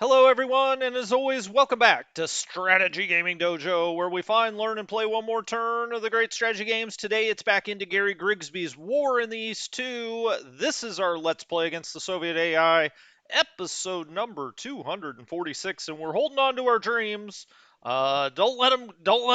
Hello, everyone, and as always, welcome back to Strategy Gaming Dojo, where we find, learn, and play one more turn of the great strategy games. Today, it's back into Gary Grigsby's War in the East 2. This is our Let's Play against the Soviet AI, episode number 246, and we're holding on to our dreams. Don't let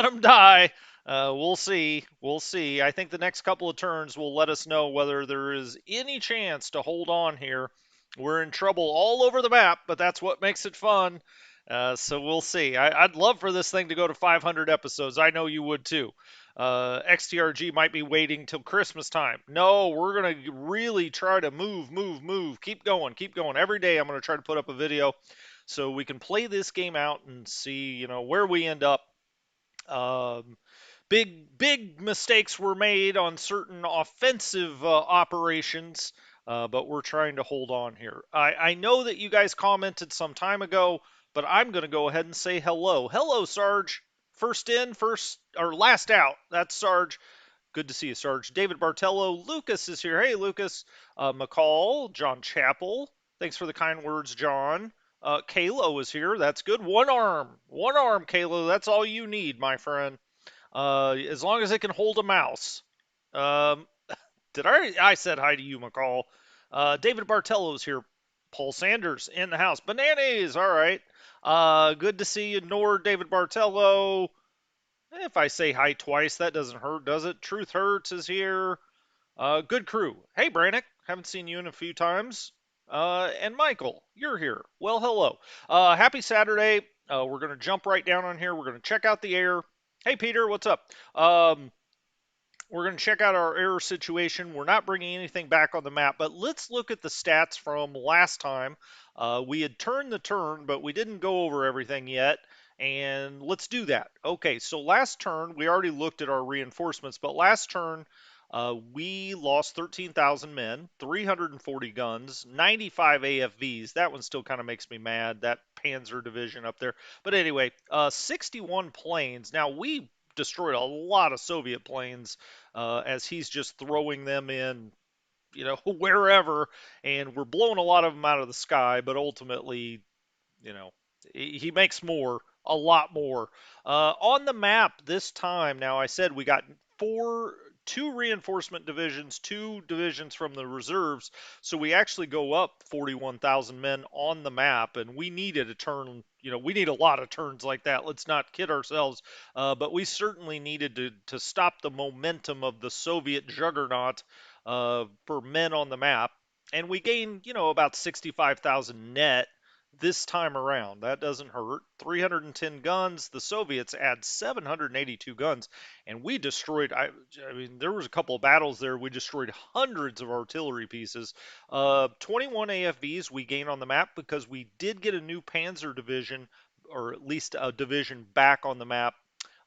them die. We'll see. We'll see. I think the next couple of turns will let us know whether there is any chance to hold on here. We're in trouble all over the map, but that's what makes it fun. So we'll see. I'd love for this thing to go to 500 episodes. I know you would too. XTRG might be waiting till Christmas time. No, we're going to really try to move. Keep going, keep going. Every day I'm going to try to put up a video so we can play this game out and see, where we end up. Um, big mistakes were made on certain offensive operations, but we're trying to hold on here. I know that you guys commented some time ago, but I'm going to go ahead and say hello, Sarge. First in, first or last out. That's Sarge. Good to see you, Sarge. David Bartello. Lucas is here. Hey, Lucas. McCall. John Chappell. Thanks for the kind words, John. Kalo is here. That's good. One arm, Kalo. That's all you need, my friend. As long as it can hold a mouse. Um, did I said hi to you, McCall. David Bartello's here. Paul Sanders in the house. Bananas. All right. Good to see you, Nord. David Bartello. If I say hi twice, that doesn't hurt, does it? Truth Hurts is here. Good crew. Hey, Brannick. Haven't seen you in a few times. And Michael, you're here. Well, hello. Happy Saturday. We're going to jump right down on here. We're going to check out the air. Hey, Peter, what's up? We're going to check out our error situation. We're not bringing anything back on the map, but let's look at the stats from last time. We had turned the turn, but we didn't go over everything yet, and let's do that. Okay, so last turn, we already looked at our reinforcements, but last turn, we lost 13,000 men, 340 guns, 95 AFVs. That one still kind of makes me mad, that Panzer division up there. But anyway, 61 planes. Now, we destroyed a lot of Soviet planes as he's just throwing them in, wherever, and we're blowing a lot of them out of the sky. But ultimately, you know, he makes more, a lot more. On the map this time, now I said we got two reinforcement divisions, two divisions from the reserves, so we actually go up 41,000 men on the map, and we needed a turn. We need a lot of turns like that. Let's not kid ourselves. But we certainly needed to stop the momentum of the Soviet juggernaut for men on the map, and we gained, about 65,000 net this time around. That doesn't hurt. 310 guns. The Soviets add 782 guns, and we destroyed. I mean, there was a couple of battles there. We destroyed hundreds of artillery pieces. 21 AFVs we gain on the map because we did get a new Panzer division, or at least a division back on the map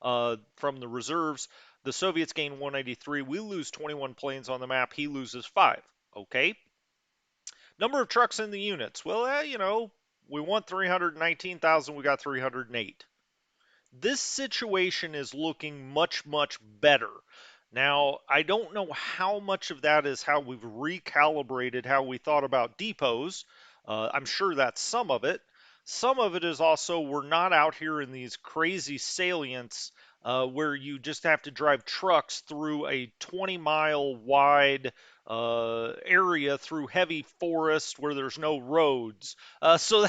from the reserves. The Soviets gain 183. We lose 21 planes on the map. He loses 5. Okay. Number of trucks in the units. Well, we want 319,000. We got 308. This situation is looking much better. Now, I don't know how much of that is how we've recalibrated how we thought about depots. I'm sure that's some of it. Some of it is also we're not out here in these crazy salients where you just have to drive trucks through a 20-mile wide area through heavy forest where there's no roads. So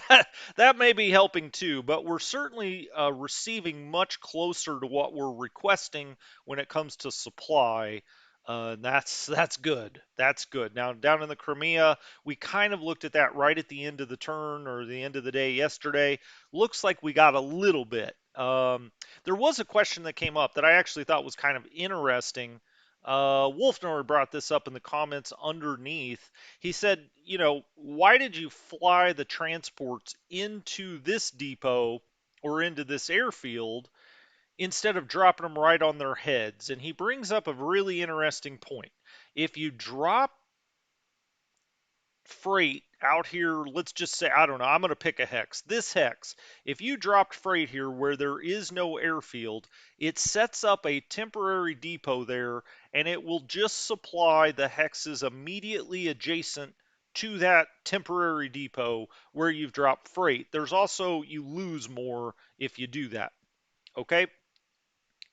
that may be helping too, but we're certainly receiving much closer to what we're requesting when it comes to supply. That's good. That's good. Now down in the Crimea, we kind of looked at that right at the end of the turn or the end of the day yesterday. Looks like we got a little bit. There was a question that came up that I actually thought was kind of interesting. Wolfnor brought this up in the comments underneath. He said, why did you fly the transports into this depot or into this airfield instead of dropping them right on their heads? And he brings up a really interesting point. If you drop freight out here, let's just say, I don't know, I'm going to pick a hex. This hex, if you dropped freight here where there is no airfield, it sets up a temporary depot there and it will just supply the hexes immediately adjacent to that temporary depot where you've dropped freight. There's also, you lose more if you do that. Okay?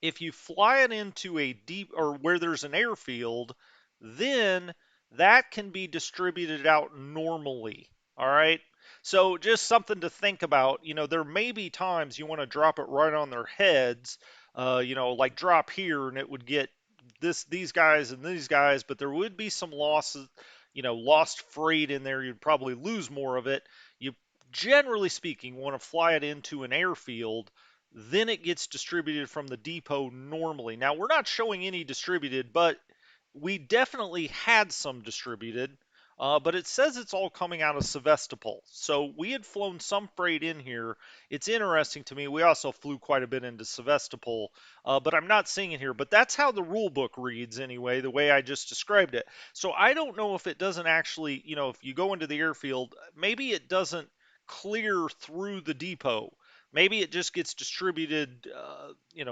If you fly it into a deep or where there's an airfield, then that can be distributed out normally. All right. So just something to think about. There may be times you want to drop it right on their heads. Like drop here and it would get these guys and these guys, but there would be some losses. Lost freight in there. You'd probably lose more of it. You generally speaking want to fly it into an airfield, then it gets distributed from the depot normally. Now, we're not showing any distributed, but we definitely had some distributed. But it says it's all coming out of Sevastopol. So we had flown some freight in here. It's interesting to me. We also flew quite a bit into Sevastopol, but I'm not seeing it here. But that's how the rule book reads anyway, the way I just described it. So I don't know if it doesn't actually, if you go into the airfield, maybe it doesn't clear through the depot. Maybe it just gets distributed,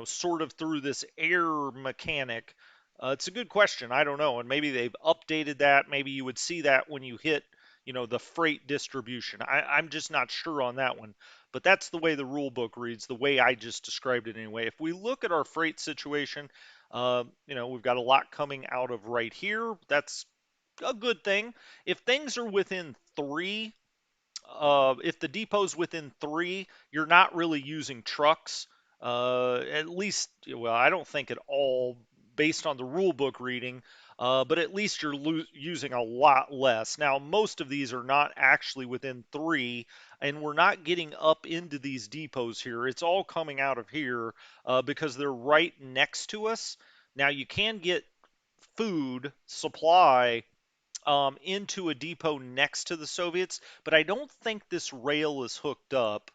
sort of through this air mechanic. It's a good question. I don't know. And maybe they've updated that. Maybe you would see that when you hit, the freight distribution. I'm just not sure on that one. But that's the way the rule book reads, the way I just described it anyway. If we look at our freight situation, we've got a lot coming out of right here. That's a good thing. If things are within three, if the depot's within three, you're not really using trucks. At least, well, I don't think at all based on the rule book reading, but at least you're using a lot less. Now, most of these are not actually within three, and we're not getting up into these depots here. It's all coming out of here because they're right next to us. Now, you can get food supply into a depot next to the Soviets, but I don't think this rail is hooked up.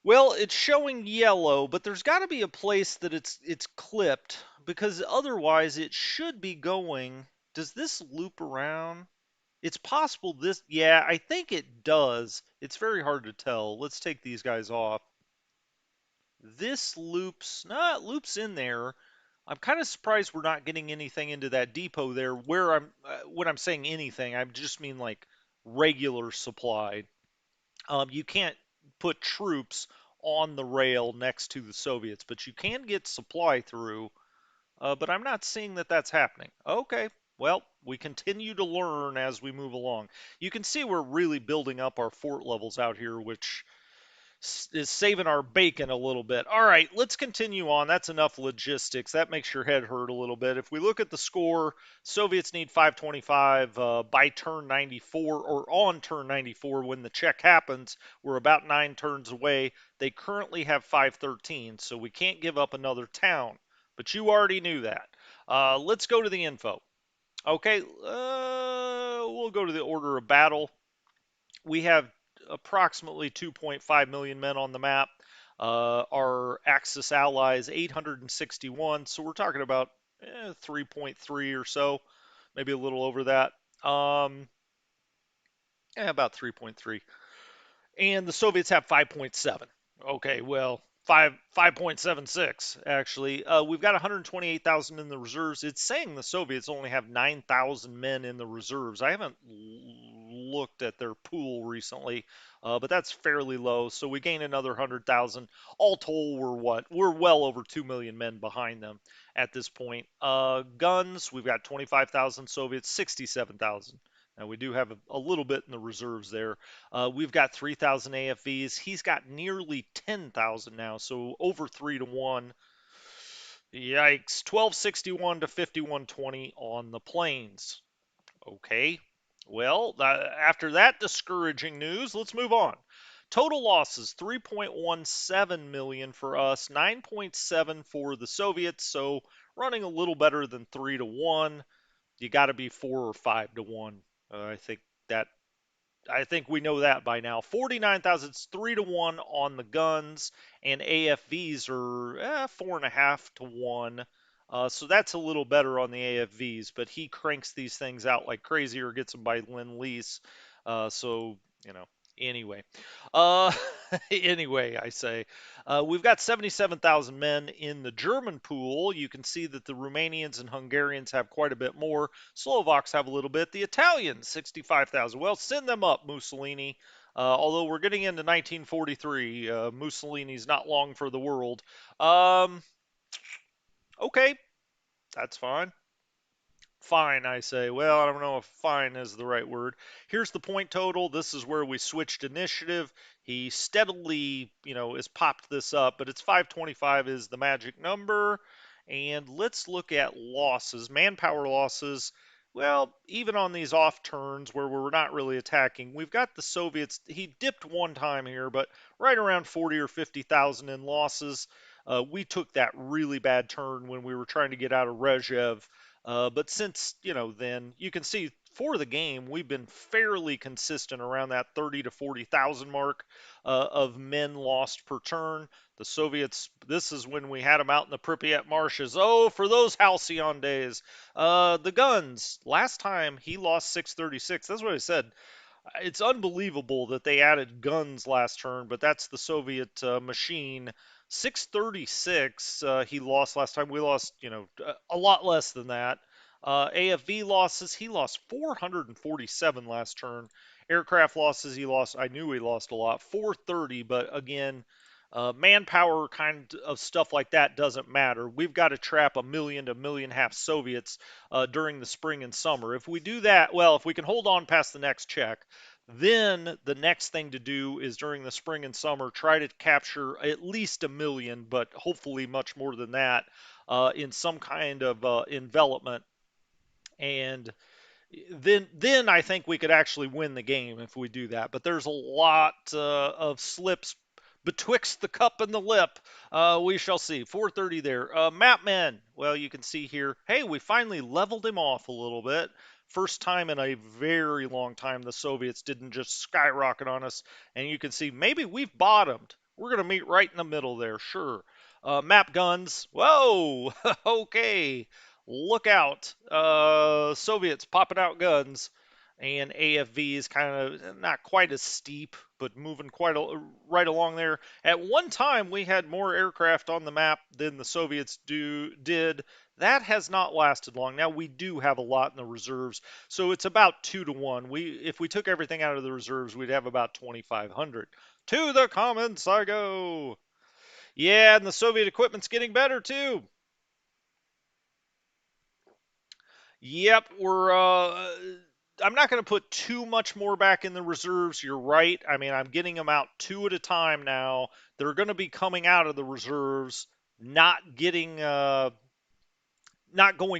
Well, it's showing yellow, but there's got to be a place that it's clipped because otherwise it should be going. Does this loop around? It's possible this, yeah, I think it does. It's very hard to tell. Let's take these guys off. This loops, no, it loops in there. I'm kind of surprised we're not getting anything into that depot there. Where when I'm saying anything, I just mean like regular supply. You can't put troops on the rail next to the Soviets, but you can get supply through. But I'm not seeing that that's happening. Okay, well, we continue to learn as we move along. You can see we're really building up our fort levels out here, which is saving our bacon a little bit. All right, let's continue on. That's enough logistics. That makes your head hurt a little bit. If we look at the score, Soviets need 525 by turn 94 or on turn 94 when the check happens. We're about 9 turns away. They currently have 513, so we can't give up another town. But you already knew that. Let's go to the info. Okay, we'll go to the order of battle. We have approximately 2.5 million men on the map. Our Axis allies 861, so we're talking about 3.3 or so, maybe a little over that. About 3.3. And the Soviets have 5.7. Okay, well, 5.76 actually. We've got 128,000 in the reserves. It's saying the Soviets only have 9,000 men in the reserves. I haven't looked at their pool recently, but that's fairly low. So we gain another 100,000. All told, we're what? We're well over 2 million men behind them at this point. Guns, we've got 25,000 Soviets, 67,000. Now we do have a little bit in the reserves there. We've got 3,000 AFVs. He's got nearly 10,000 now, so over 3 to 1. Yikes. 1261 to 5120 on the plains. Okay. Well, after that discouraging news, let's move on. Total losses 3.17 million for us, 9.7 for the Soviets, so running a little better than 3 to 1. You got to be 4 or 5 to 1. I think that I think we know that by now. 49,000, it's 3 to 1 on the guns, and AFVs are 4.5 to 1. So that's a little better on the AFVs, but he cranks these things out like crazy or gets them by Lend Lease. So, Anyway, uh, anyway, I say we've got 77,000 men in the German pool. You can see that the Romanians and Hungarians have quite a bit more. Slovaks have a little bit. The Italians, 65,000. Well, send them up, Mussolini. Although we're getting into 1943, Mussolini's not long for the world. Um, okay, that's fine. Fine, I say. Well, I don't know if fine is the right word. Here's the point total. This is where we switched initiative. He steadily, has popped this up, but it's 525 is the magic number. And let's look at losses, manpower losses. Well, even on these off turns where we're not really attacking, we've got the Soviets. He dipped one time here, but right around 40 or 50,000 in losses. We took that really bad turn when we were trying to get out of Rezhev. But since, then you can see for the game, we've been fairly consistent around that 30 to 40,000 mark of men lost per turn. The Soviets, this is when we had them out in the Pripyat marshes. Oh, for those halcyon days. The guns, last time he lost 636. That's what I said. It's unbelievable that they added guns last turn, but that's the Soviet machine. 636 he lost last time. We lost, a lot less than that. AFV losses, he lost 447 last turn. Aircraft losses, I knew he lost a lot, 430, but again, manpower kind of stuff like that doesn't matter. We've got to trap a million to a million and a half Soviets during the spring and summer. If we do that, well, if we can hold on past the next check, then the next thing to do is during the spring and summer, try to capture at least a million, but hopefully much more than that in some kind of envelopment. And then I think we could actually win the game if we do that. But there's a lot of slips betwixt the cup and the lip. We shall see. 430 there. Mapman. Well, you can see here. Hey, we finally leveled him off a little bit. First time in a very long time the Soviets didn't just skyrocket on us. And you can see maybe we've bottomed. We're going to meet right in the middle there, sure. Map guns. Whoa, okay. Look out. Soviets popping out guns. And AFV is kind of not quite as steep, but moving right along there. At one time, we had more aircraft on the map than the Soviets did. That has not lasted long. Now we do have a lot in the reserves, so it's about 2 to 1. If we took everything out of the reserves, we'd have about 2,500. To the comments I go. Yeah, and the Soviet equipment's getting better too. Yep, I'm not going to put too much more back in the reserves. You're right. I mean, I'm getting them out two at a time now. They're going to be coming out of the reserves, not going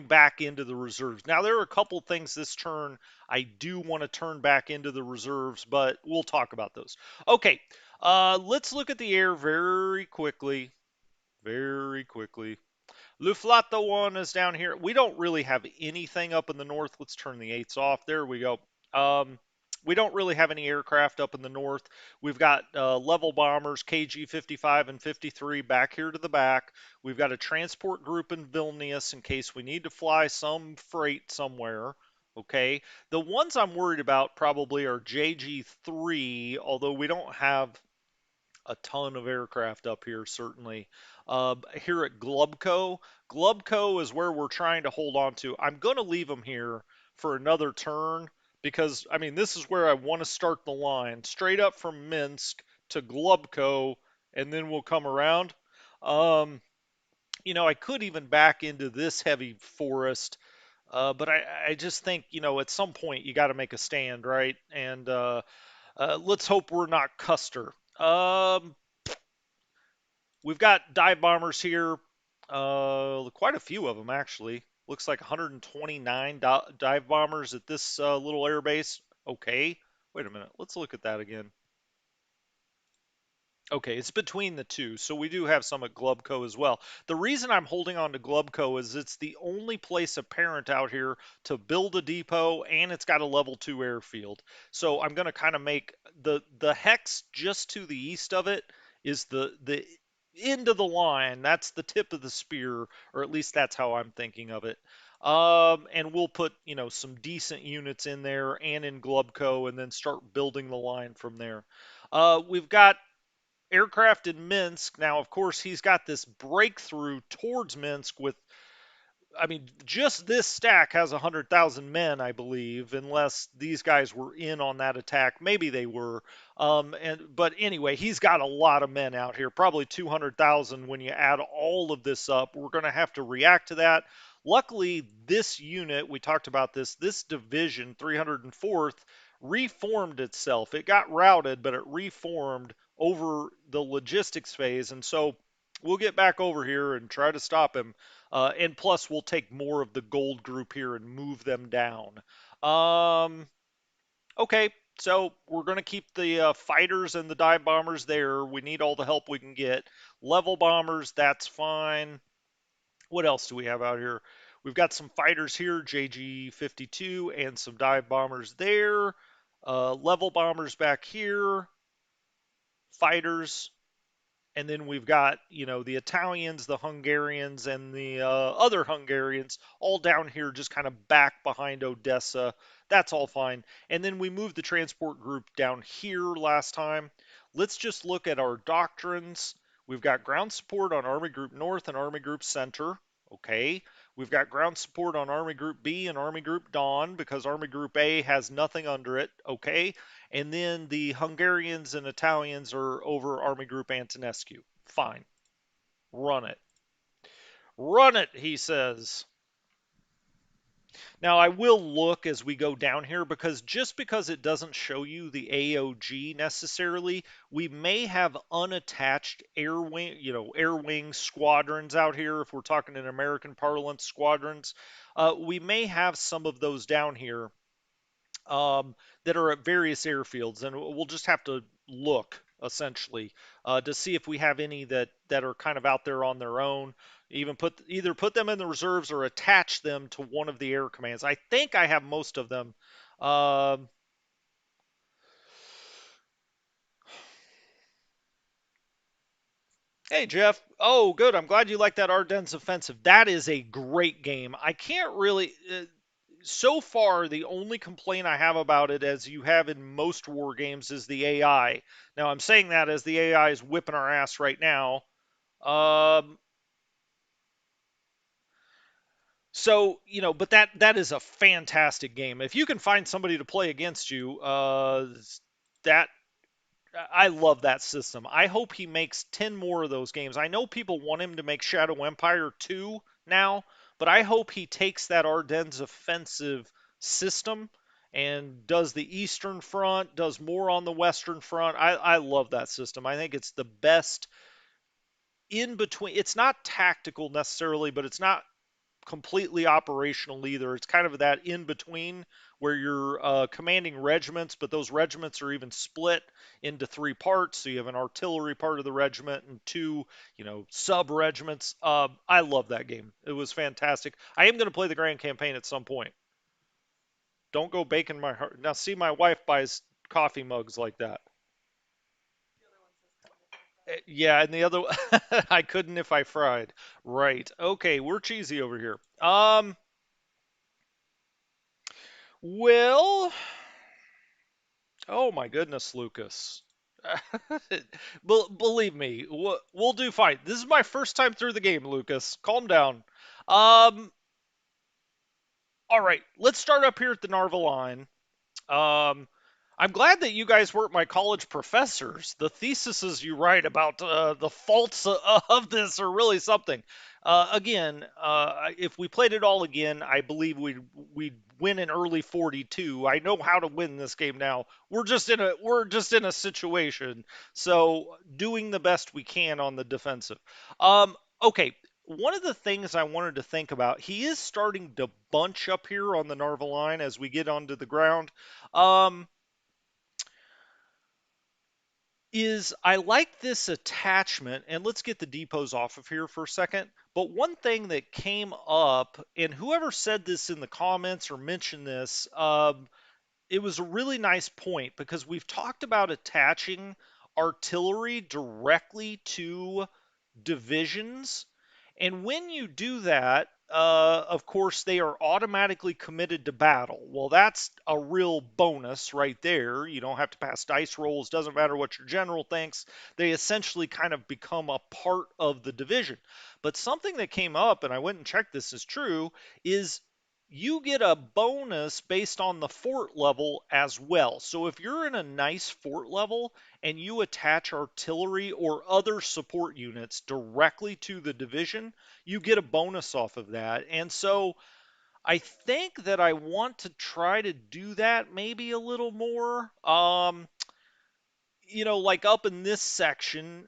back into the reserves. Now, there are a couple things this turn I do want to turn back into the reserves, but we'll talk about those. Okay, let's look at the air very quickly. Very quickly. Luflata one is down here. We don't really have anything up in the north. Let's turn the eights off. There we go. We don't really have any aircraft up in the north. We've got level bombers, KG 55 and 53 back here to the back. We've got a transport group in Vilnius in case we need to fly some freight somewhere. Okay. The ones I'm worried about probably are JG3, although we don't have a ton of aircraft up here, certainly. Here at Glubco, Glubco is where we're trying to hold on to. I'm going to leave them here for another turn because, I mean, this is where I want to start the line straight up from Minsk to Glubco, and then we'll come around. Um, I could even back into this heavy forest, but I just think, at some point you got to make a stand, right? And let's hope we're not Custer. We've got dive bombers here, quite a few of them actually. Looks like 129 dive bombers at this little air base. Okay, wait a minute. Let's look at that again. Okay, it's between the two, so we do have some at Glubco as well. The reason I'm holding on to Glubco is it's the only place apparent out here to build a depot, and it's got a level 2 airfield. So I'm going to kind of make the hex just to the east of it is the end of the line. That's the tip of the spear, or at least that's how I'm thinking of it. And we'll put, some decent units in there and in Glubco and then start building the line from there. We've got aircraft in Minsk. Now, of course, he's got this breakthrough towards Minsk with, I mean, just this stack has 100,000 men, I believe, unless these guys were in on that attack. Maybe they were. But anyway, he's got a lot of men out here, probably 200,000 when you add all of this up. We're going to have to react to that. Luckily, this unit, we talked about this division, 304th, reformed itself. It got routed, but it reformed over the logistics phase. And so we'll get back over here and try to stop him. And plus, we'll take more of the gold group here and move them down. Um, okay, so we're going to keep the fighters and the dive bombers there. We need all the help we can get. Level bombers, that's fine. What else do we have out here? We've got some fighters here, JG-52, and some dive bombers there. Level bombers back here. Fighters, and then we've got the Italians, the Hungarians, and the other Hungarians all down here, just kind of back behind Odessa. That's all fine. And then we moved the transport group down here last time. Let's just look at our doctrines. We've got ground support on Army Group North and Army Group Center. Okay. We've got ground support on Army Group B and Army Group Dawn because Army Group A has nothing under it. Okay. And then the Hungarians and Italians are over Army Group Antonescu. Fine. Run it. Run it, he says. Now, I will look as we go down here because just because it doesn't show you the AOG necessarily, we may have unattached air wing squadrons out here. If we're talking in American parlance, squadrons, we may have some of those down here that are at various airfields, and we'll just have to look essentially to see if we have any that are kind of out there on their own. Even either put them in the reserves or attach them to one of the air commands. I think I have most of them. Um, Hey Jeff. Oh, good. I'm glad you like that Ardennes offensive. That is a great game. I can't really. So far, the only complaint I have about it, as you have in most war games, is the AI. Now, I'm saying that as the AI is whipping our ass right now. Um, but that is a fantastic game. If you can find somebody to play against you, that I love that system. I hope he makes 10 more of those games. I know people want him to make Shadow Empire 2 now, but I hope he takes that Ardennes offensive system and does the Eastern Front, does more on the Western Front. I love that system. I think it's the best in between. It's not tactical necessarily, but it's not completely operational either. It's kind of that in between where you're commanding regiments, but those regiments are even split into three parts. So you have an artillery part of the regiment and two, sub regiments. I love that game. It was fantastic. I am going to play the grand campaign at some point. Don't go baking my heart. Now, see, my wife buys coffee mugs like that. Yeah, and the other I couldn't if I fried. Right. Okay, we're cheesy over here. Well, oh my goodness, Lucas. Believe me, we'll do fine. This is my first time through the game, Lucas. Calm down. Um, all right, let's start up here at the Narva line. Um, I'm glad that you guys weren't my college professors. The theses you write about the faults of this are really something. Again, if we played it all again, I believe we'd win in early 42. I know how to win this game now. We're just in a situation, so doing the best we can on the defensive. Okay, one of the things I wanted to think about, he is starting to bunch up here on the Narva line as we get onto the ground. Um, is I like this attachment, and let's get the depots off of here for a second. But one thing that came up, and whoever said this in the comments or mentioned this, it was a really nice point because we've talked about attaching artillery directly to divisions. And when you do that, of course, they are automatically committed to battle. Well, that's a real bonus right there. You don't have to pass dice rolls, doesn't matter what your general thinks. They essentially kind of become a part of the division. But something that came up, and I went and checked this is true, is you get a bonus based on the fort level as well. So if you're in a nice fort level and you attach artillery or other support units directly to the division, you get a bonus off of that. And so I think that I want to try to do that maybe a little more. Like up in this section,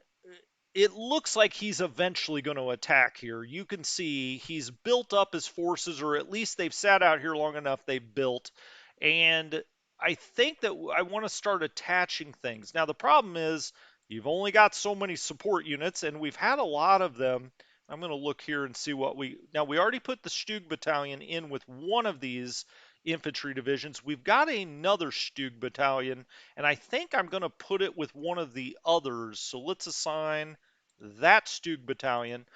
it looks like he's eventually going to attack here. You can see he's built up his forces, or at least they've sat out here long enough, they've built. And I think that I want to start attaching things. Now, the problem is you've only got so many support units, and we've had a lot of them. I'm going to look here and see what we already put the Stug Battalion in with one of these infantry divisions. We've got another Stug Battalion, and I think I'm going to put it with one of the others. So let's assign that Stug Battalion,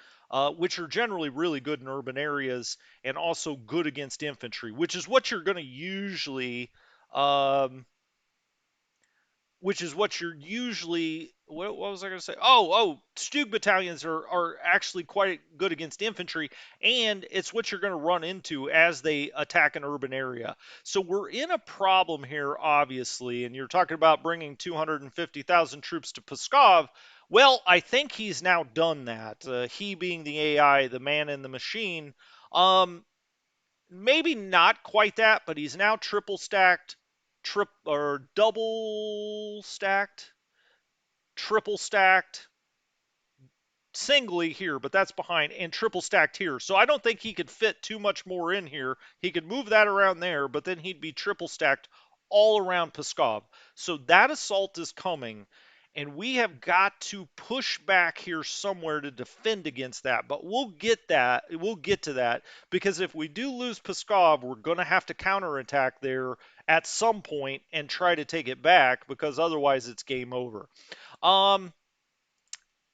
which are generally really good in urban areas and also good against infantry, which is what you're going to usually um, which is what you're usually what was I going to say? Stug battalions are actually quite good against infantry, and it's what you're going to run into as they attack an urban area. So we're in a problem here, obviously, and you're talking about bringing 250,000 troops to Pskov. Well, I think he's now done that. He being the AI, the man in the machine. Maybe not quite that, but he's now triple stacked, double stacked, triple stacked, singly here, but that's behind, and triple stacked here. So I don't think he could fit too much more in here. He could move that around there, but then he'd be triple stacked all around Pskov. So that assault is coming, and we have got to push back here somewhere to defend against that. But we'll get that. We'll get to that, because if we do lose Pskov, we're going to have to counterattack there at some point and try to take it back, because otherwise it's game over. Um,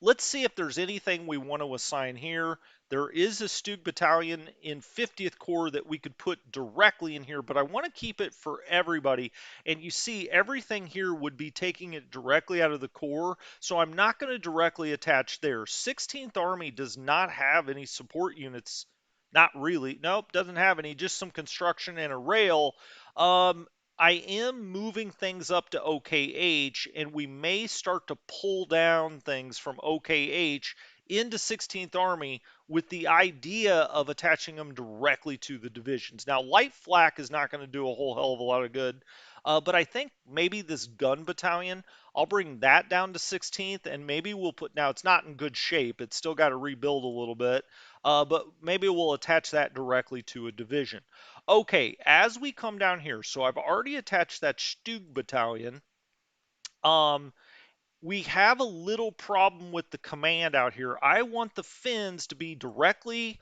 Let's see if there's anything we want to assign here. There is a Stug battalion in 50th Corps that we could put directly in here, but I want to keep it for everybody. And you see, everything here would be taking it directly out of the Corps, so I'm not going to directly attach there. 16th Army does not have any support units. Not really. Nope, doesn't have any. Just some construction and a rail. Um, I am moving things up to OKH, and we may start to pull down things from OKH into 16th Army with the idea of attaching them directly to the divisions. Now, light flak is not going to do a whole hell of a lot of good, but I think maybe this gun battalion, I'll bring that down to 16th, and maybe we'll put, now it's not in good shape, it's still got to rebuild a little bit, but maybe we'll attach that directly to a division. Okay, as we come down here, so I've already attached that Stug battalion. Um, we have a little problem with the command out here. I want the Finns to be directly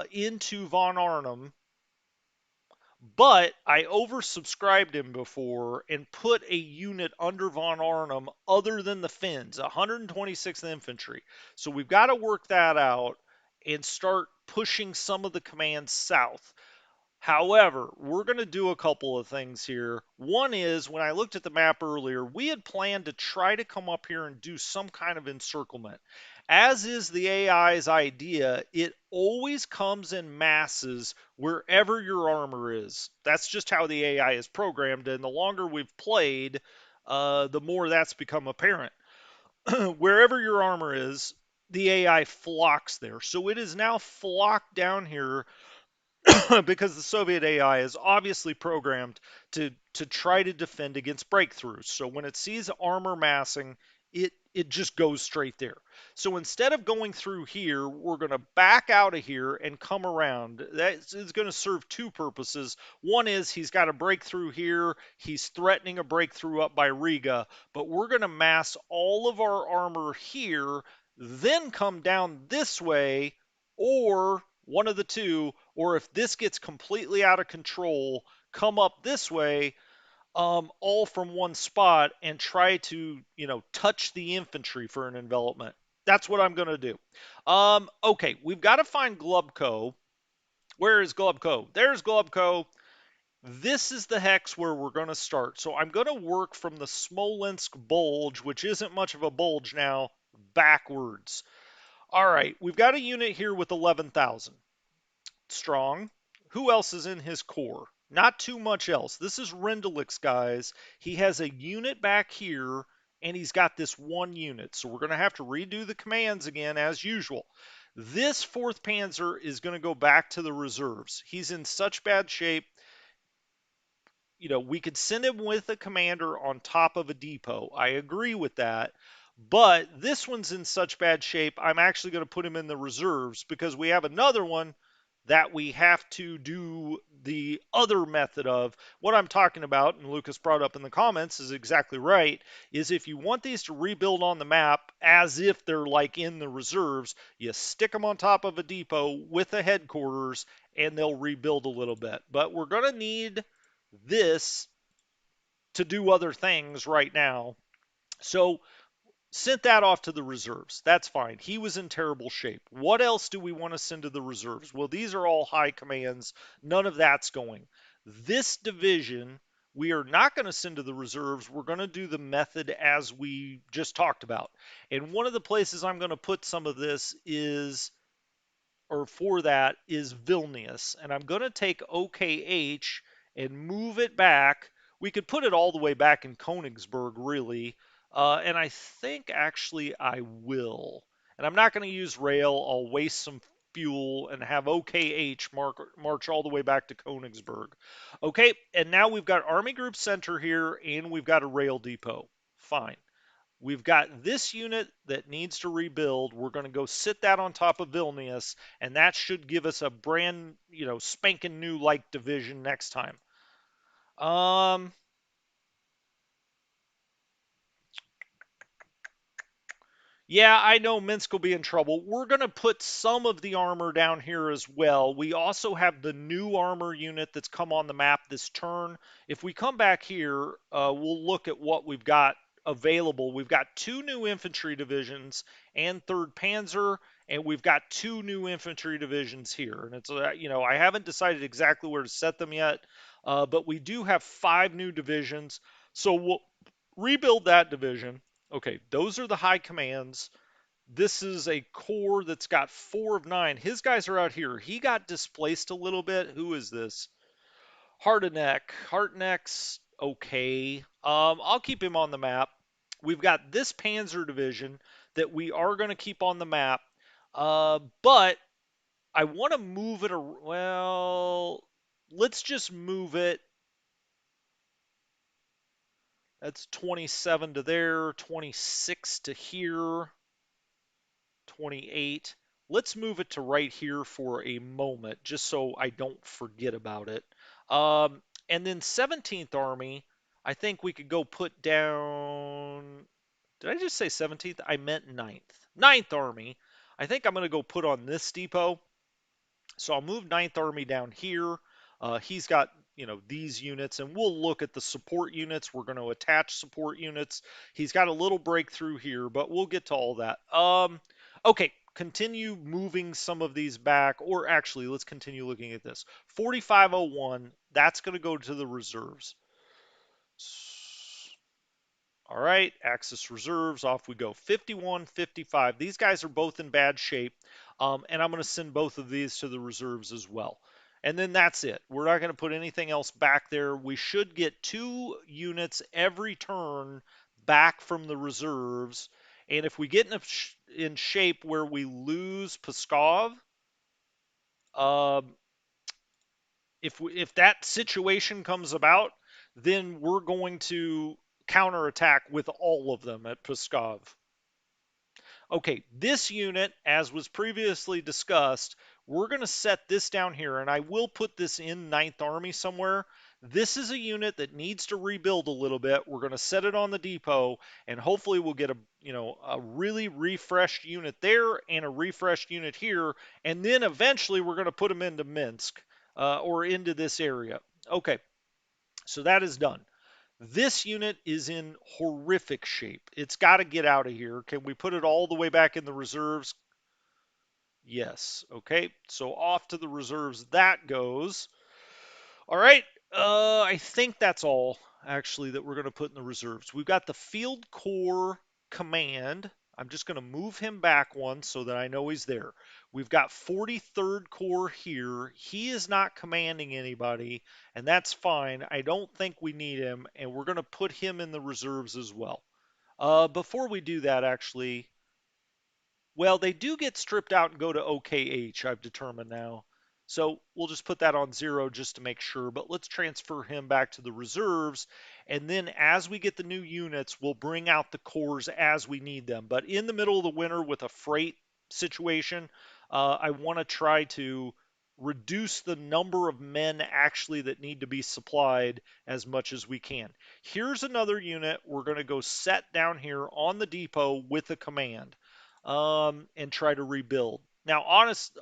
into von Arnhem, but I oversubscribed him before and put a unit under von Arnhem other than the Finns, 126th Infantry. So we've got to work that out and start pushing some of the commands south. However, we're going to do a couple of things here. One is, when I looked at the map earlier, we had planned to try to come up here and do some kind of encirclement. As is the AI's idea, it always comes in masses wherever your armor is. That's just how the AI is programmed, and the longer we've played, the more that's become apparent. Wherever your armor is, the AI flocks there. So it is now flocked down here because the Soviet AI is obviously programmed to try to defend against breakthroughs. So when it sees armor massing, it just goes straight there. So instead of going through here, we're going to back out of here and come around. That is going to serve two purposes. One is he's got a breakthrough here. He's threatening a breakthrough up by Riga, but we're going to mass all of our armor here, then come down this way, or one of the two, or if this gets completely out of control, come up this way, all from one spot and try to, touch the infantry for an envelopment. That's what I'm going to do. Okay, we've got to find Glubko. Where is Glubko? There's Glubko. This is the hex where we're going to start. So I'm going to work from the Smolensk bulge, which isn't much of a bulge now, backwards. All right, we've got a unit here with 11,000. Strong. Who else is in his core? Not too much else. This is Rendelix, guys. He has a unit back here, and he's got this one unit. So we're going to have to redo the commands again, as usual. This 4th Panzer is going to go back to the reserves. He's in such bad shape. We could send him with a commander on top of a depot. I agree with that. But this one's in such bad shape, I'm actually going to put him in the reserves because we have another one that we have to do the other method of. What I'm talking about, and Lucas brought up in the comments, is exactly right, is if you want these to rebuild on the map as if they're like in the reserves, you stick them on top of a depot with a headquarters and they'll rebuild a little bit. But we're going to need this to do other things right now. So sent that off to the reserves. That's fine. He was in terrible shape. What else do we want to send to the reserves? Well, these are all high commands. None of that's going. This division, we are not going to send to the reserves. We're going to do the method as we just talked about. And one of the places I'm going to put some of this is, or for that, is Vilnius. And I'm going to take OKH and move it back. We could put it all the way back in Königsberg, really. And I think actually I will. And I'm not going to use rail. I'll waste some fuel and have OKH march all the way back to Königsberg. Okay, and now we've got Army Group Center here, and we've got a rail depot. Fine. We've got this unit that needs to rebuild. We're going to go sit that on top of Vilnius, and that should give us a brand, spanking new like division next time. Um, Yeah, I know Minsk will be in trouble. We're going to put some of the armor down here as well. We also have the new armor unit that's come on the map this turn. If we come back here, we'll look at what we've got available. We've got 2 new infantry divisions and 3rd Panzer, and we've got 2 new infantry divisions here. And it's, I haven't decided exactly where to set them yet, but we do have 5 new divisions. So we'll rebuild that division. Okay, those are the high commands. This is a core that's got 4 of 9. His guys are out here. He got displaced a little bit. Who is this? Hardeneck. Hardeneck's okay. I'll keep him on the map. We've got this Panzer division that we are going to keep on the map. But I want to move it. Well, let's just move it. That's 27 to there, 26 to here. 28. Let's move it to right here for a moment, just so I don't forget about it. And then 17th Army, I think we could go put down. Did I just say 17th? I meant 9th. 9th Army. I think I'm going to go put on this depot. So I'll move 9th Army down here. He's got, these units, and we'll look at the support units. We're going to attach support units. He's got a little breakthrough here, but we'll get to all that. Okay, continue moving some of these back, or actually, let's continue looking at this. 4501, that's going to go to the reserves. All right, Axis reserves, off we go. 51, 55. These guys are both in bad shape, and I'm going to send both of these to the reserves as well. And then that's it. We're not going to put anything else back there. We should get 2 units every turn back from the reserves. And if we get in shape where we lose Pskov, um, if that situation comes about, then we're going to counterattack with all of them at Pskov. Okay, this unit, as was previously discussed, we're going to set this down here, and I will put this in 9th Army somewhere. This is a unit that needs to rebuild a little bit. We're going to set it on the depot, and hopefully we'll get a really refreshed unit there and a refreshed unit here, and then eventually we're going to put them into Minsk or into this area. Okay, so that is done. This unit is in horrific shape. It's got to get out of here. Can we put it all the way back in the reserves? Yes. Okay. So off to the reserves that goes. All right. I think that's all actually that we're going to put in the reserves. We've got the field core command. I'm just going to move him back one so that I know he's there. We've got 43rd Corps here. He is not commanding anybody, and that's fine. I don't think we need him, and we're going to put him in the reserves as well. Before we do that, actually, well, they do get stripped out and go to OKH, I've determined now. So we'll just put that on 0 just to make sure, but let's transfer him back to the reserves. And then as we get the new units, we'll bring out the cores as we need them. But in the middle of the winter with a freight situation, I want to try to reduce the number of men actually that need to be supplied as much as we can. Here's another unit we're going to go set down here on the depot with a command and try to rebuild. Now,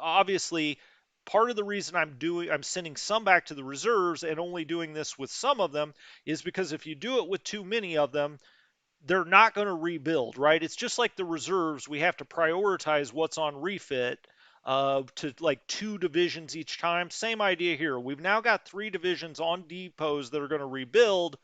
obviously, part of the reason I'm sending some back to the reserves and only doing this with some of them is because if you do it with too many of them, they're not going to rebuild, right? It's just like the reserves. We have to prioritize what's on refit to like 2 divisions each time. Same idea here. We've now got 3 divisions on depots that are going to rebuild,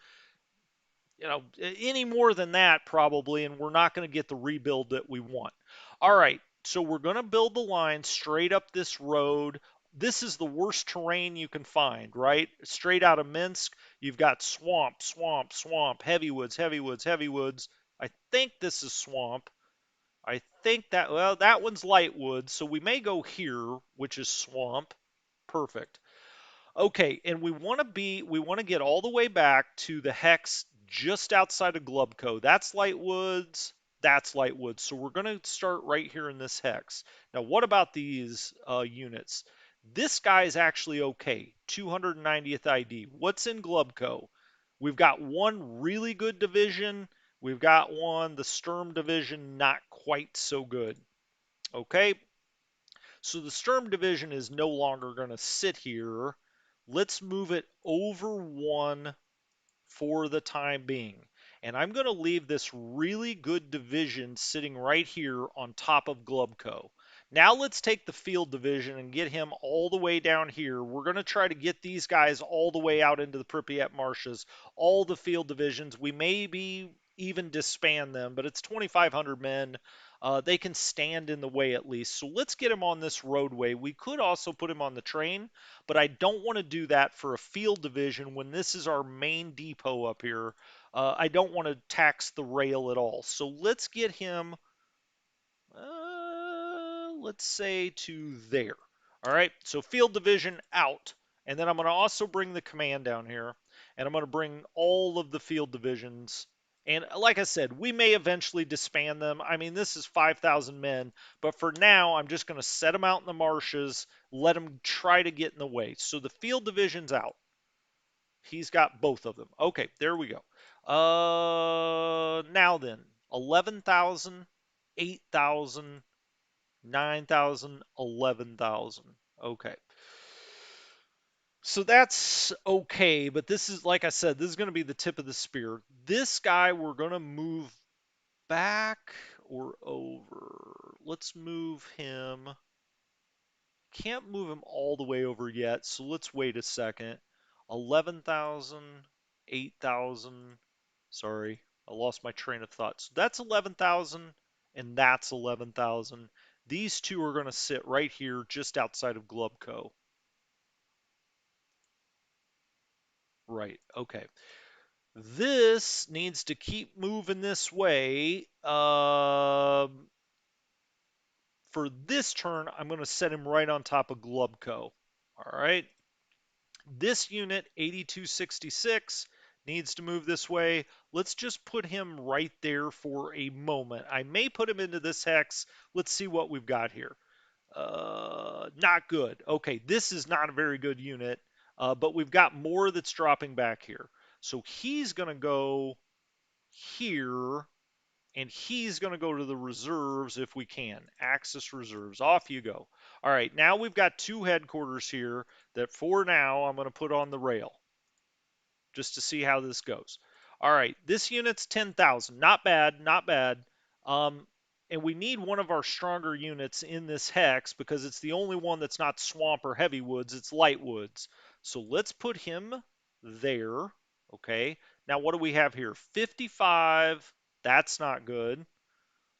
any more than that probably, and we're not going to get the rebuild that we want. All right, so we're going to build the line straight up this road. This is the worst terrain you can find, right? Straight out of Minsk, you've got swamp, swamp, swamp, heavy woods, heavy woods, heavy woods. I think this is swamp. I think that, well, that one's light woods, so we may go here, which is swamp. Perfect. Okay, and we want to get all the way back to the hex just outside of Glubco. That's Lightwoods, that's Lightwoods. So we're going to start right here in this hex. Now, what about these units? This guy is actually okay, 290th ID. What's in Glubco? We've got one really good division. We've got one, the Sturm division, not quite so good. Okay, so the Sturm division is no longer going to sit here. Let's move it over one for the time being. And I'm going to leave this really good division sitting right here on top of Glubco. Now let's take the field division and get him all the way down here. We're going to try to get these guys all the way out into the Pripyat marshes, all the field divisions. We maybe even disband them, but it's 2,500 men. They can stand in the way at least. So let's get him on this roadway. We could also put him on the train, but I don't want to do that for a field division when this is our main depot up here. I don't want to tax the rail at all. So let's get him, let's say to there. All right, so field division out. And then I'm going to also bring the command down here, and I'm going to bring all of the field divisions. And like I said, we may eventually disband them. I mean, this is 5,000 men, but for now, I'm just going to set them out in the marshes, let them try to get in the way. So the field division's out. He's got both of them. Okay, there we go. Now then, 11,000, 8,000, 9,000, 11,000. Okay. So that's okay, but this is, like I said, this is going to be the tip of the spear. This guy we're going to move back or over. Let's move him. Can't move him all the way over yet, so let's wait a second. 11,000, 8,000. Sorry, I lost my train of thought. So that's 11,000 and that's 11,000. These two are going to sit right here just outside of Glubco. Right, okay. This needs to keep moving this way. For this turn, I'm going to set him right on top of Glubco. All right. This unit, 8266, needs to move this way. Let's just put him right there for a moment. I may put him into this hex. Let's see what we've got here. Not good. Okay, this is not a very good unit, but we've got more that's dropping back here. So he's going to go here, and he's going to go to the reserves if we can. Axis reserves. Off you go. All right, now we've got 2 headquarters here that for now I'm going to put on the rail just to see how this goes. All right, this unit's 10,000. Not bad, not bad. And we need one of our stronger units in this hex because it's the only one that's not swamp or heavy woods, it's light woods. So let's put him there. Okay. Now what do we have here? 55. That's not good.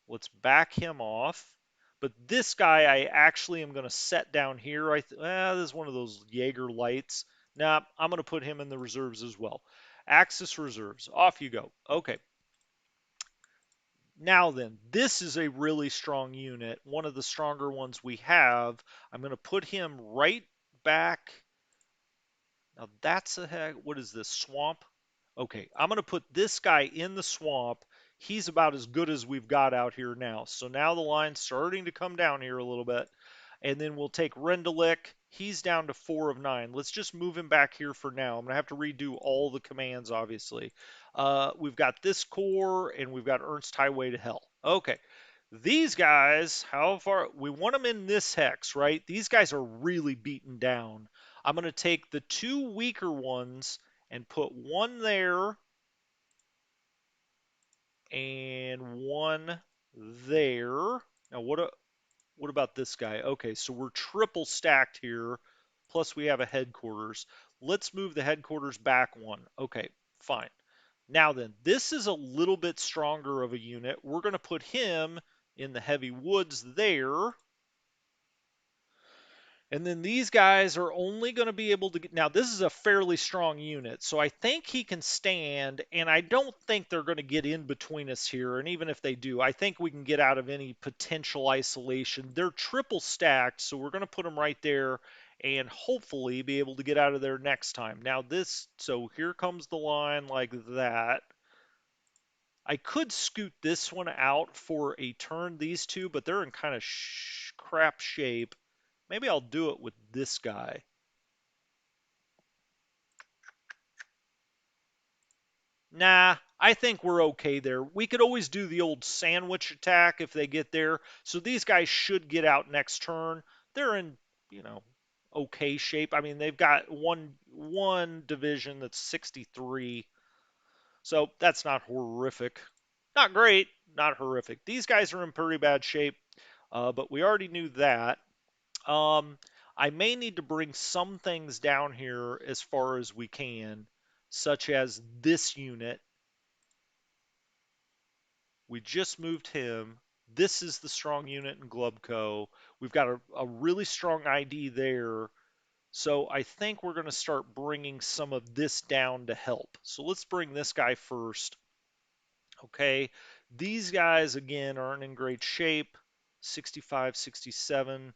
Let's back him off. But this guy I actually am going to set down here. This is one of those Jaeger lights. Nah, I'm going to put him in the reserves as well. Axis reserves. Off you go. Okay. Now then, this is a really strong unit, one of the stronger ones we have. I'm going to put him right back. Now that's a heck. What is this, swamp? Okay, I'm going to put this guy in the swamp. He's about as good as we've got out here now. So now the line's starting to come down here a little bit. And then we'll take Rendelik. He's down to 4 of 9. Let's just move him back here for now. I'm going to have to redo all the commands, obviously. We've got this core, and we've got Ernst Highway to Hell. Okay. These guys, how far? We want them in this hex, right? These guys are really beaten down. I'm going to take the 2 weaker ones and put one there and one there. Now, what about this guy? Okay, so we're triple stacked here, plus we have a headquarters. Let's move the headquarters back one. Okay, fine. Now then, this is a little bit stronger of a unit. We're going to put him in the heavy woods there. And then these guys are only going to be able to get. Now, this is a fairly strong unit, so I think he can stand, and I don't think they're going to get in between us here. And even if they do, I think we can get out of any potential isolation. They're triple stacked, so we're going to put them right there and hopefully be able to get out of there next time. Now, so here comes the line like that. I could scoot this one out for a turn, these two, but they're in kind of crap shape. Maybe I'll do it with this guy. Nah, I think we're okay there. We could always do the old sandwich attack if they get there. So these guys should get out next turn. They're in, you know, okay shape. I mean, they've got one division that's 63. So that's not horrific. Not great, not horrific. These guys are in pretty bad shape, but we already knew that. Um, I may need to bring some things down here as far as we can, such as this unit. We just moved him. This is the strong unit in Glubco. We've got a really strong ID there. So I think we're going to start bringing some of this down to help. So let's bring this guy first. Okay. These guys, again, aren't in great shape. 65, 67.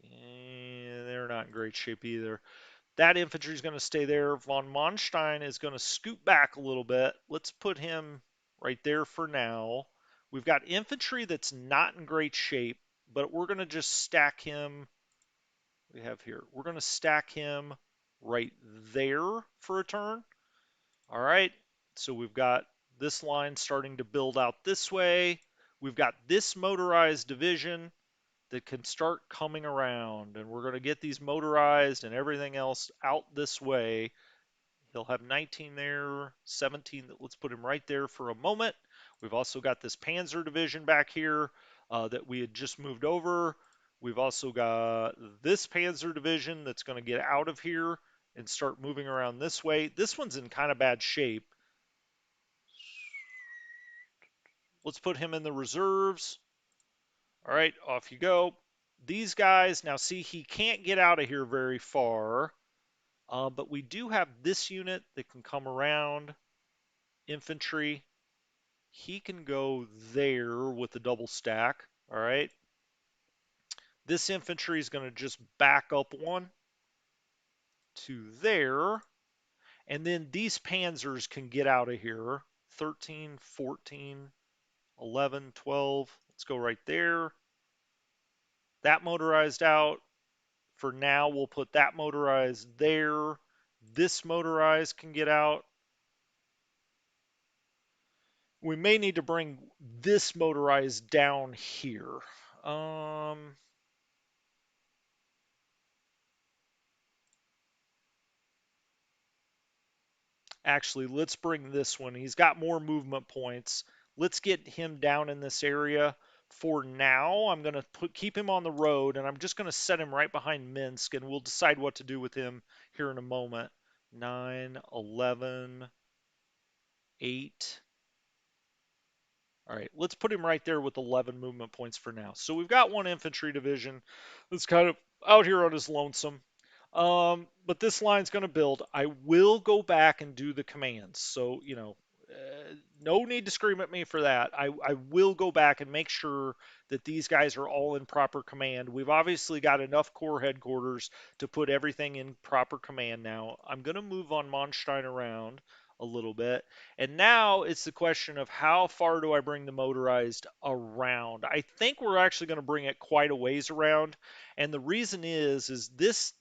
They're not in great shape either. That infantry is going to stay there. Von Manstein is going to scoot back a little bit. Let's put him right there for now. We've got infantry that's not in great shape, but we're going to just stack him. We have here. We're going to stack him right there for a turn. All right. So we've got this line starting to build out this way. We've got this motorized division that can start coming around, and we're going to get these motorized and everything else out this way. He'll have 19 there, 17. Let's put him right there for a moment. We've also got this Panzer division back here that we had just moved over. We've also got this Panzer division that's going to get out of here and start moving around this way. This one's in kind of bad shape. Let's put him in the reserves. All right, off you go. These guys, now see, he can't get out of here very far, but we do have this unit that can come around. Infantry, he can go there with the double stack. All right. This infantry is going to just back up one to there. And then these panzers can get out of here. 13, 14, 11, 12. Let's go right there. That motorized out. For now, we'll put that motorized there. This motorized can get out. We may need to bring this motorized down here. Actually, let's bring this one. He's got more movement points. Let's get him down in this area. For now, I'm going to keep him on the road, and I'm just going to set him right behind Minsk, and we'll decide what to do with him here in a moment. 9, 11, 8. All right, let's put him right there with 11 movement points for now. So we've got one infantry division that's kind of out here on his lonesome. But this line's going to build. I will go back and do the commands. So, no need to scream at me for that. I will go back and make sure that these guys are all in proper command. We've obviously got enough core headquarters to put everything in proper command now. I'm going to move on Monstein around a little bit. And now it's the question of how far do I bring the motorized around? I think we're actually going to bring it quite a ways around. And the reason is this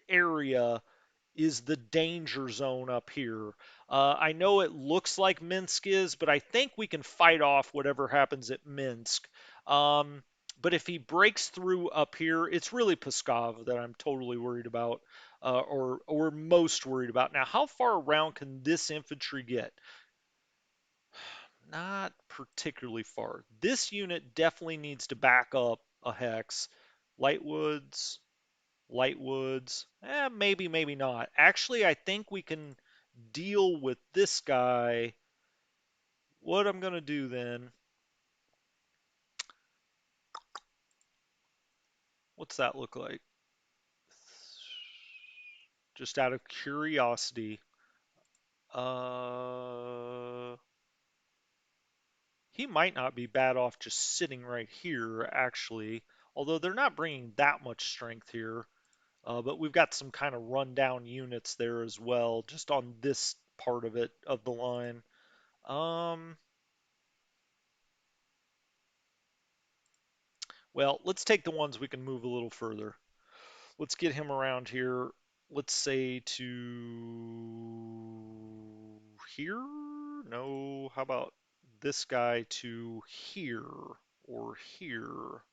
area is the danger zone up here. I know it looks like Minsk is, but I think we can fight off whatever happens at Minsk. Um, but if he breaks through up here, it's really Pskov that I'm totally worried about, or most worried about. Now, how far around can this infantry get? Not particularly far. This unit definitely needs to back up a hex. Lightwoods, Lightwoods, maybe, maybe not. Actually, I think we can deal with this guy. What I'm going to do then, what's that look like? Just out of curiosity. Uh, he might not be bad off just sitting right here, actually. Although they're not bringing that much strength here. But we've got some kind of rundown units there as well, just on this part of it, of the line. Um, well, let's take the ones we can move a little further. Let's get him around here. Let's say to here? No, how about this guy to here or here?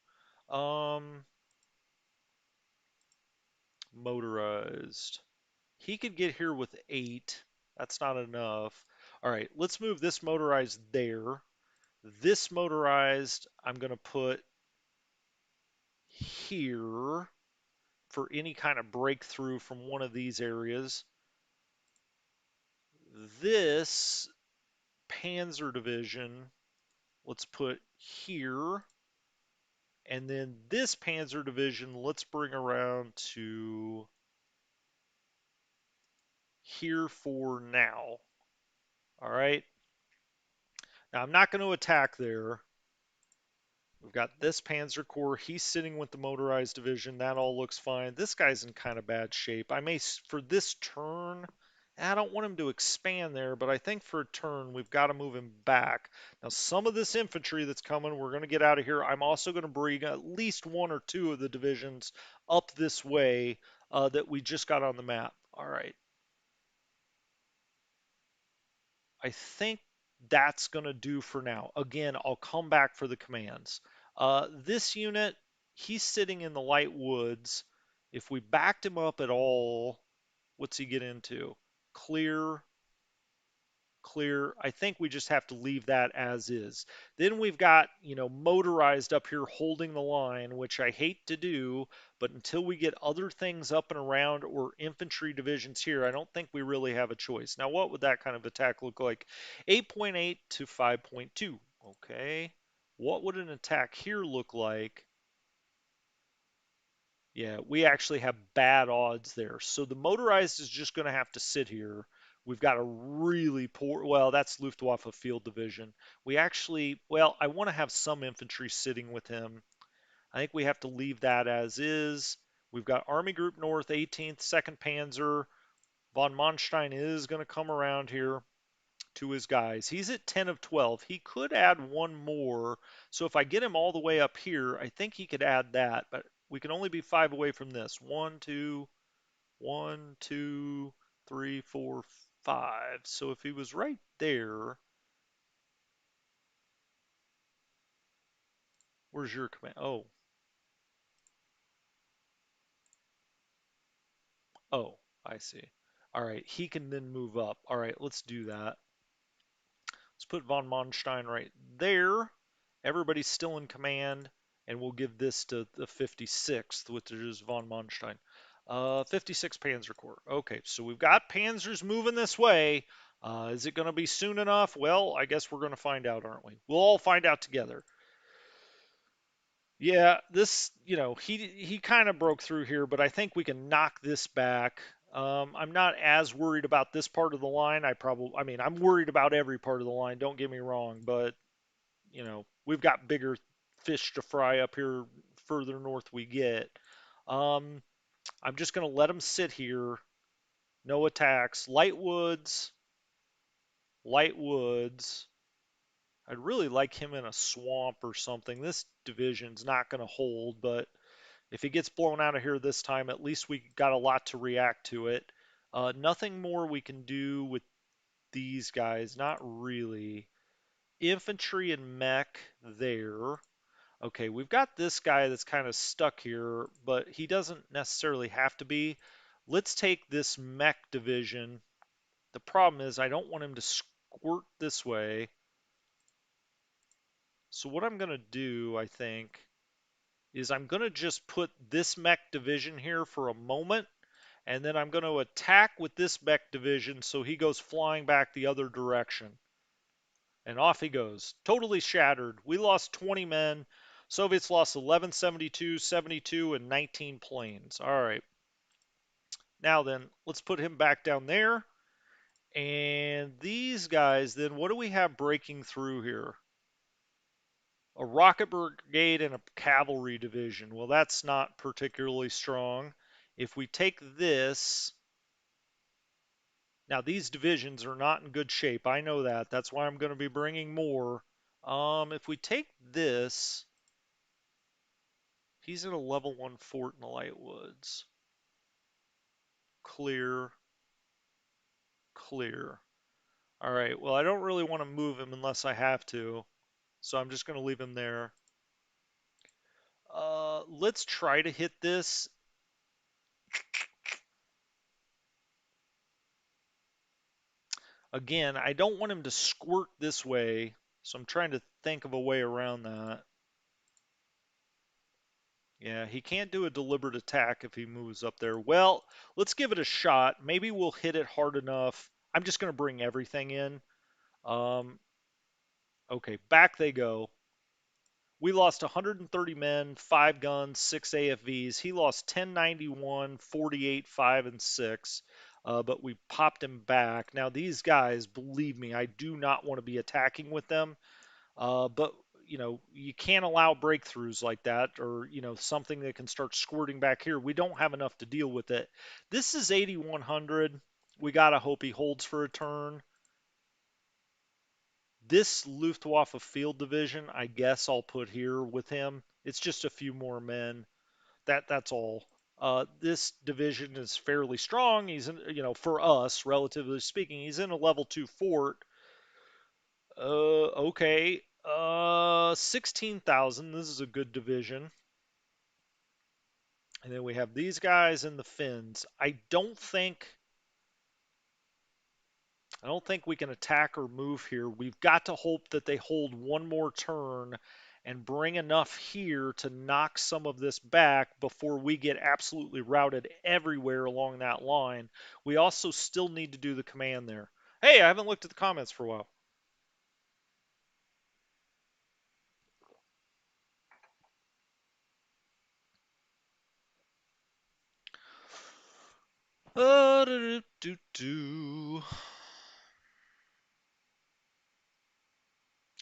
Um, Motorized. He could get here with 8. That's not enough. All right, let's move this motorized there. This motorized, I'm going to put here for any kind of breakthrough from one of these areas. This Panzer Division, let's put here. And then this Panzer Division, let's bring around to here for now. All right. Now, I'm not going to attack there. We've got this Panzer Corps. He's sitting with the motorized division. That all looks fine. This guy's in kind of bad shape. I may, for this turn, I don't want him to expand there, but I think for a turn, we've got to move him back. Now, some of this infantry that's coming, we're going to get out of here. I'm also going to bring at least one or two of the divisions up this way that we just got on the map. All right. I think that's going to do for now. Again, I'll come back for the commands. This unit, he's sitting in the light woods. If we backed him up at all, what's he get into? Clear, clear. I think we just have to leave that as is. Then we've got, motorized up here holding the line, which I hate to do, but until we get other things up and around or infantry divisions here, I don't think we really have a choice. Now, what would that kind of attack look like? 8.8 to 5.2. Okay. What would an attack here look like? Yeah, we actually have bad odds there. So the motorized is just going to have to sit here. We've got a really poor, well, that's Luftwaffe Field Division. We actually, well, I want to have some infantry sitting with him. I think we have to leave that as is. We've got Army Group North, 18th, 2nd Panzer. Von Manstein is going to come around here to his guys. He's at 10 of 12. He could add one more. So if I get him all the way up here, I think he could add that. But we can only be 5 away from this. 1, 2, 1, 2, 3, 4, 5. So if he was right there, where's your command? Oh, I see. All right, he can then move up. All right, let's do that. Let's put von Manstein right there. Everybody's still in command, and we'll give this to the 56th, which is von Manstein. 56 Panzer Corps. Okay, so we've got Panzers moving this way. Is it going to be soon enough? Well, I guess we're going to find out, aren't we? We'll all find out together. Yeah, this, he kind of broke through here, but I think we can knock this back. I'm not as worried about this part of the line. I mean, I'm worried about every part of the line, don't get me wrong, but we've got bigger fish to fry up here further north we get. Um, I'm just going to let them sit here. No attacks. Light woods. I'd really like him in a swamp or something. This division's not going to hold, but if he gets blown out of here this time, at least we got a lot to react to it. Nothing more we can do with these guys. Not really. Infantry and mech there. Okay, we've got this guy that's kind of stuck here, but he doesn't necessarily have to be. Let's take this mech division. The problem is I don't want him to squirt this way. So what I'm going to do, I think, is I'm going to just put this mech division here for a moment, and then I'm going to attack with this mech division so he goes flying back the other direction. And off he goes. Totally shattered. We lost 20 men. Soviets lost 1172, 72, and 19 planes. All right. Now then, let's put him back down there. And these guys, then, what do we have breaking through here? A rocket brigade and a cavalry division. Well, that's not particularly strong. If we take this, now these divisions are not in good shape. I know that. That's why I'm going to be bringing more. If we take this, he's in a level 1 fort in the Light Woods. Clear, clear. All right, well, I don't really want to move him unless I have to, so I'm just going to leave him there. Let's try to hit this. Again, I don't want him to squirt this way, so I'm trying to think of a way around that. Yeah, he can't do a deliberate attack if he moves up there. Well, let's give it a shot. Maybe we'll hit it hard enough. I'm just going to bring everything in. Um, okay, back they go. We lost 130 men, 5 guns, 6 AFVs. He lost 1091, 48, 5, and 6. But we popped him back. Now, these guys, believe me, I do not want to be attacking with them. But, you can't allow breakthroughs like that or, something that can start squirting back here. We don't have enough to deal with it. This is 8100. We got to hope he holds for a turn. This Luftwaffe field division, I guess I'll put here with him. It's just a few more men. That's all. This division is fairly strong. He's in, for us, relatively speaking, he's in a level 2 fort. Okay. 16,000. This is a good division. And then we have these guys in the Finns. I don't think we can attack or move here. We've got to hope that they hold one more turn and bring enough here to knock some of this back before we get absolutely routed everywhere along that line. We also still need to do the command there. Hey, I haven't looked at the comments for a while. Do, do, do.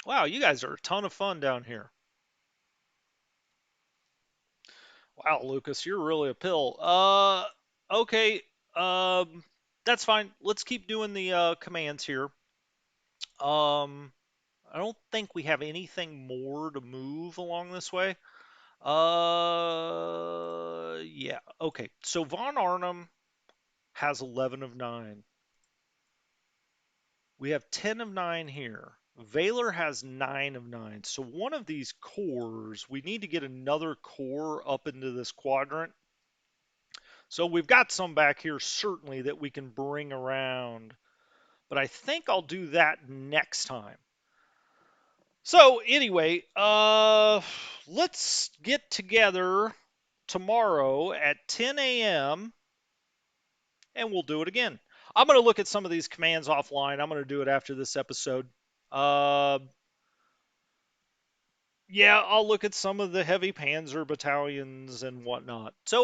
Wow, you guys are a ton of fun down here. Wow, Lucas, you're really a pill. Okay. That's fine. Let's keep doing the commands here. I don't think we have anything more to move along this way. Yeah. Okay. So Von Arnhem has 11 of 9. We have 10 of 9 here. Valor has 9 of 9. So one of these cores, we need to get another core up into this quadrant. So we've got some back here certainly that we can bring around. But I think I'll do that next time. So anyway, let's get together tomorrow at 10 a.m. and we'll do it again. I'm going to look at some of these commands offline. I'm going to do it after this episode. Uh, yeah, I'll look at some of the heavy panzer battalions and whatnot. So